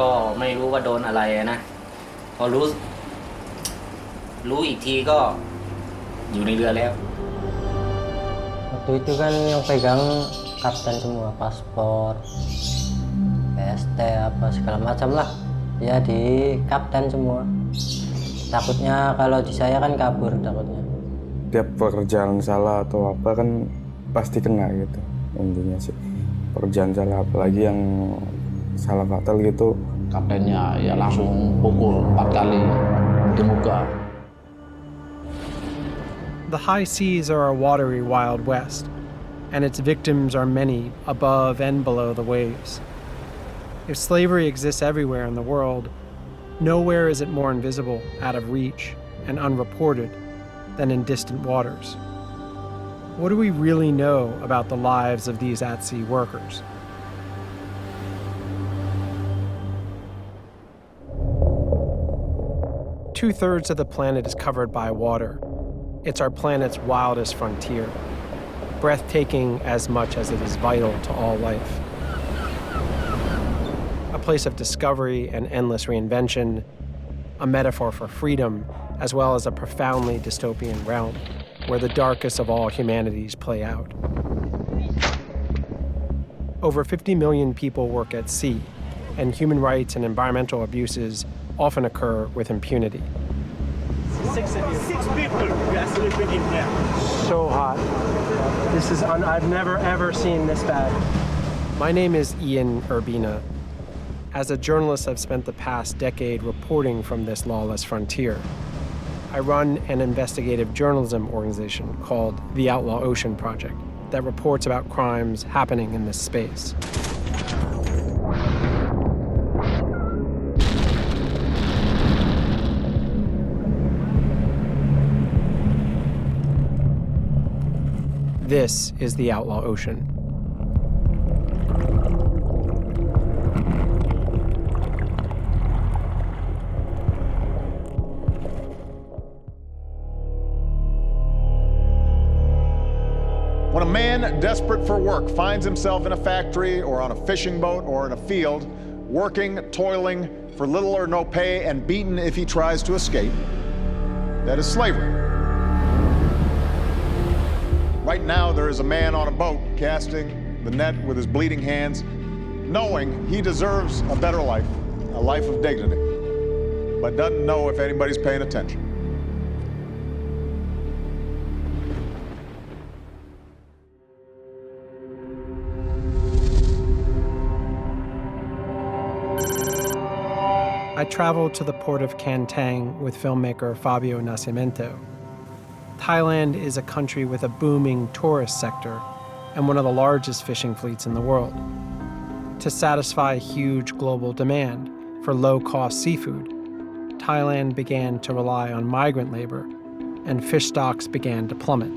ก็ไม่รู้ว่าโดนอะไรนะพอรู้อีกทีก็อยู่ในเรือแล้ว Waktu itu kan yang pegang kapten semua, paspor, PST apa segala macam lah. Ya di kapten semua. Takutnya kalau di saya kan kabur takutnya. Tiap pekerjaan salah atau apa kan pasti kena gitu intinya sih. Pekerjaan salah apalagi yang salah fatal gitu. Kaptennya ya langsung pukul 4 kali di muka. The high seas are a watery Wild West, and its victims are many above and below the waves. If slavery exists everywhere in the world, nowhere is it more invisible, out of reach, and unreported than in distant waters. What do we really know about the lives of these at-sea workers? Two-thirds of the planet is covered by water. It's our planet's wildest frontier, breathtaking as much as it is vital to all life. A place of discovery and endless reinvention, a metaphor for freedom, as well as a profoundly dystopian realm where the darkest of all humanities play out. Over 50 million people work at sea, and human rights and environmental abuses often occur with impunity. 6 of you. 6 people we are sleeping in here. So hot. This is I've never ever seen this bad. My name is Ian Urbina. As a journalist, I've spent the past decade reporting from this lawless frontier. I run an investigative journalism organization called the Outlaw Ocean Project that reports about crimes happening in this space. This is the Outlaw Ocean. When a man desperate for work finds himself in a factory or on a fishing boat or in a field, working, toiling for little or no pay and beaten if he tries to escape, that is slavery. Right now, there is a man on a boat casting the net with his bleeding hands, knowing he deserves a better life, a life of dignity, but doesn't know if anybody's paying attention. I traveled to the port of Can Tang with filmmaker Fabio Nascimento. Thailand is a country with a booming tourist sector and one of the largest fishing fleets in the world. To satisfy huge global demand for low-cost seafood, Thailand began to rely on migrant labor, and fish stocks began to plummet.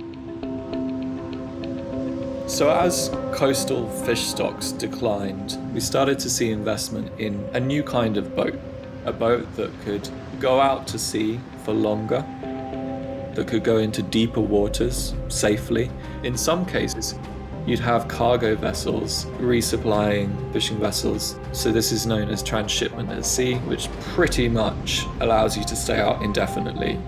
So as coastal fish stocks declined, we started to see investment in a new kind of boat, a boat that could go out to sea for longer, that could go into deeper waters safely. In some cases, you'd have cargo vessels resupplying fishing vessels. So this is known as transshipment at sea, which pretty much allows you to stay out indefinitely.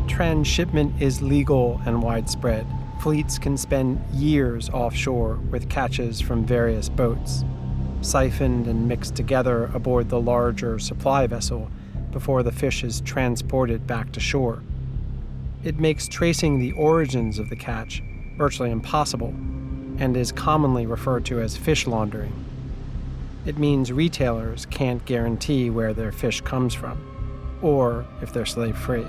Transshipment is legal and widespread. Fleets can spend years offshore with catches from various boats, siphoned and mixed together aboard the larger supply vessel before the fish is transported back to shore. It makes tracing the origins of the catch virtually impossible and is commonly referred to as fish laundering. It means retailers can't guarantee where their fish comes from, or if they're slave-free.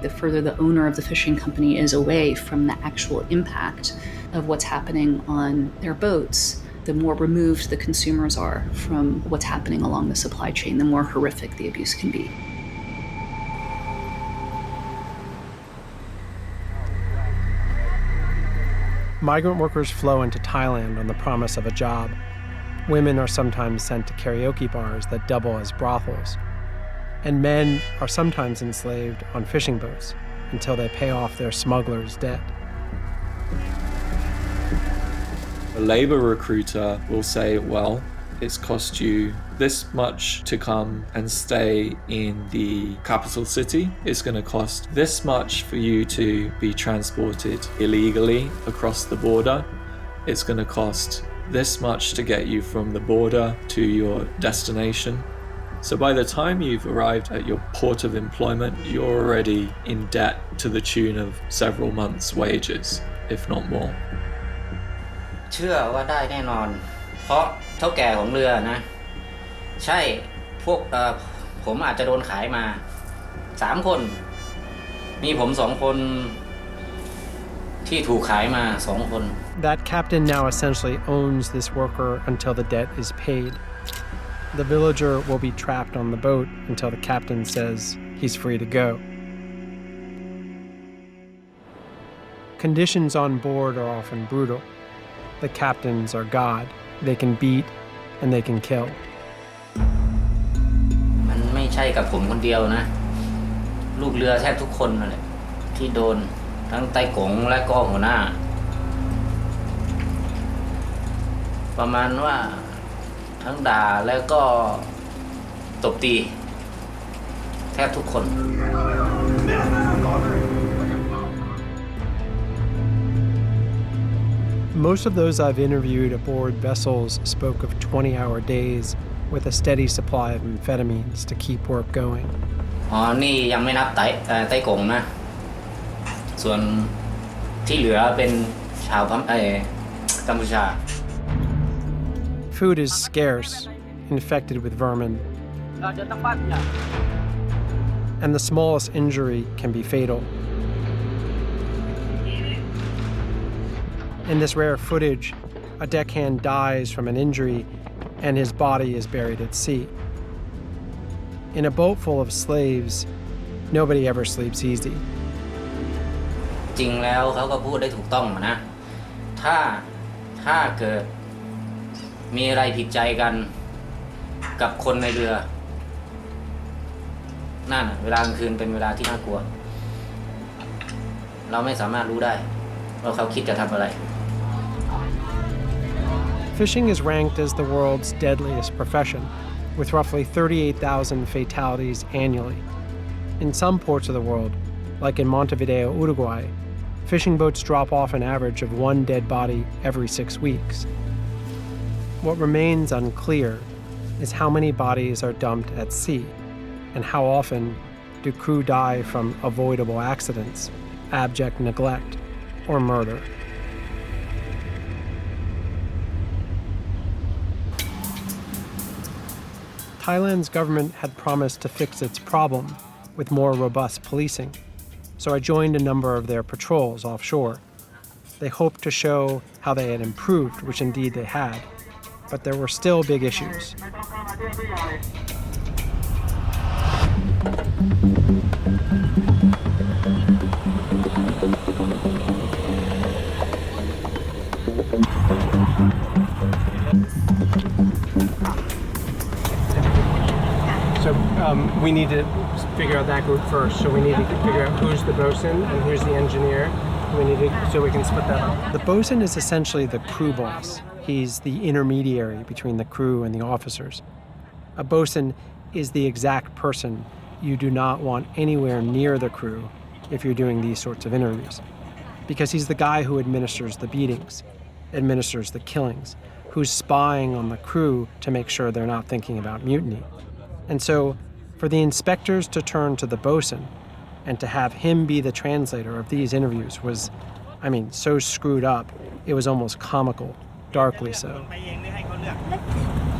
The further the owner of the fishing company is away from the actual impact of what's happening on their boats, the more removed the consumers are from what's happening along the supply chain, the more horrific the abuse can be. Migrant workers flow into Thailand on the promise of a job. Women are sometimes sent to karaoke bars that double as brothels. And men are sometimes enslaved on fishing boats until they pay off their smuggler's debt. A labor recruiter will say, well, it's cost you this much to come and stay in the capital city. It's going to cost this much for you to be transported illegally across the border. It's going to cost this much to get you from the border to your destination. So by the time you've arrived at your port of employment, you're already in debt to the tune of several months' wages, if not more. เชื่อว่าได้แน่นอนเพราะเท่าแก่ของเรือนะใช่พวกผมอาจจะโดนขายมา3คนมีผม2คนที่ถูกขายมา2คน That captain now essentially owns this worker until the debt is paid. The villager will be trapped on the boat until the captain says he's free to go. Conditions on board are often brutal. The captains are God. They can beat and they can kill. มันไม่ใช่กับผมคนเดียวนะลูกเรือแทบทุกคนนั่นแหละที่โดนทั้งไต้กงและก็หัวหน้าประมาณว่าทั้งด่าแล้วก็ตบตีแทบทุกคน Most of those I've interviewed aboard vessels spoke of 20-hour days with a steady supply of amphetamines to keep work going. นี่ยังไม่นับไต้กงนะส่วนที่เหลือเป็นชาวกัมพูชา Food is scarce, infected with vermin, and the smallest injury can be fatal. In this rare footage, a deckhand dies from an injury and his body is buried at sea. In a boat full of slaves, nobody ever sleeps easy. จริงแล้วเขาก็พูดได้ถูกต้องนะถ้าเกิดมีอะไรผิดใจกันกับคนในเรือนั่นเวลากลางคืนเป็นเวลาที่น่ากลัวเราไม่สามารถรู้ได้ว่าเขาคิดจะทำอะไร Fishing is ranked as the world's deadliest profession, with roughly 38,000 fatalities annually. In some ports of the world, like in Montevideo, Uruguay, fishing boats drop off an average of 1 dead body every 6 weeks. What remains unclear is how many bodies are dumped at sea, and how often do crew die from avoidable accidents, abject neglect, or murder. Thailand's government had promised to fix its problem with more robust policing, so I joined a number of their patrols offshore. They hoped to show how they had improved, which indeed they had, but there were still big issues. So we need to figure out that group first. So we need to figure out who's the bosun and who's the engineer. So we can split that up. The bosun is essentially the crew boss. He's the intermediary between the crew and the officers. A bosun is the exact person you do not want anywhere near the crew if you're doing these sorts of interviews, because he's the guy who administers the beatings, administers the killings, who's spying on the crew to make sure they're not thinking about mutiny. And so for the inspectors to turn to the bosun and to have him be the translator of these interviews was, so screwed up, it was almost comical, darkly so.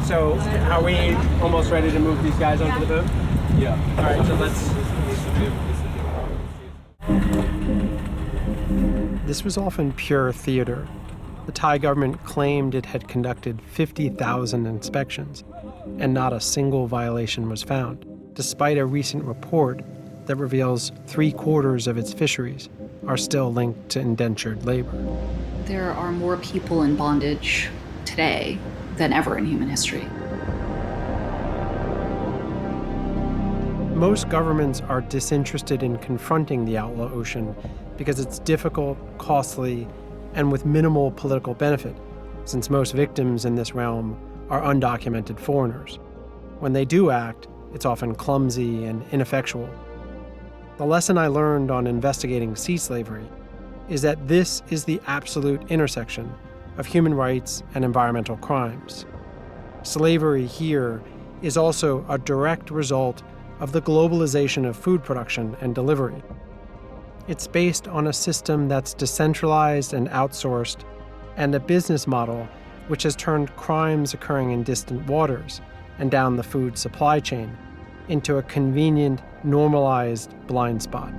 So are we almost ready to move these guys onto the boat? Yeah. All right, so let's... This was often pure theater. The Thai government claimed it had conducted 50,000 inspections, and not a single violation was found, despite a recent report that reveals 3/4 of its fisheries are still linked to indentured labor. There are more people in bondage today than ever in human history. Most governments are disinterested in confronting the outlaw ocean because it's difficult, costly, and with minimal political benefit, since most victims in this realm are undocumented foreigners. When they do act, it's often clumsy and ineffectual. The lesson I learned on investigating sea slavery is that this is the absolute intersection of human rights and environmental crimes. Slavery here is also a direct result of the globalization of food production and delivery. It's based on a system that's decentralized and outsourced, and a business model which has turned crimes occurring in distant waters and down the food supply chain into a convenient, normalized blind spot.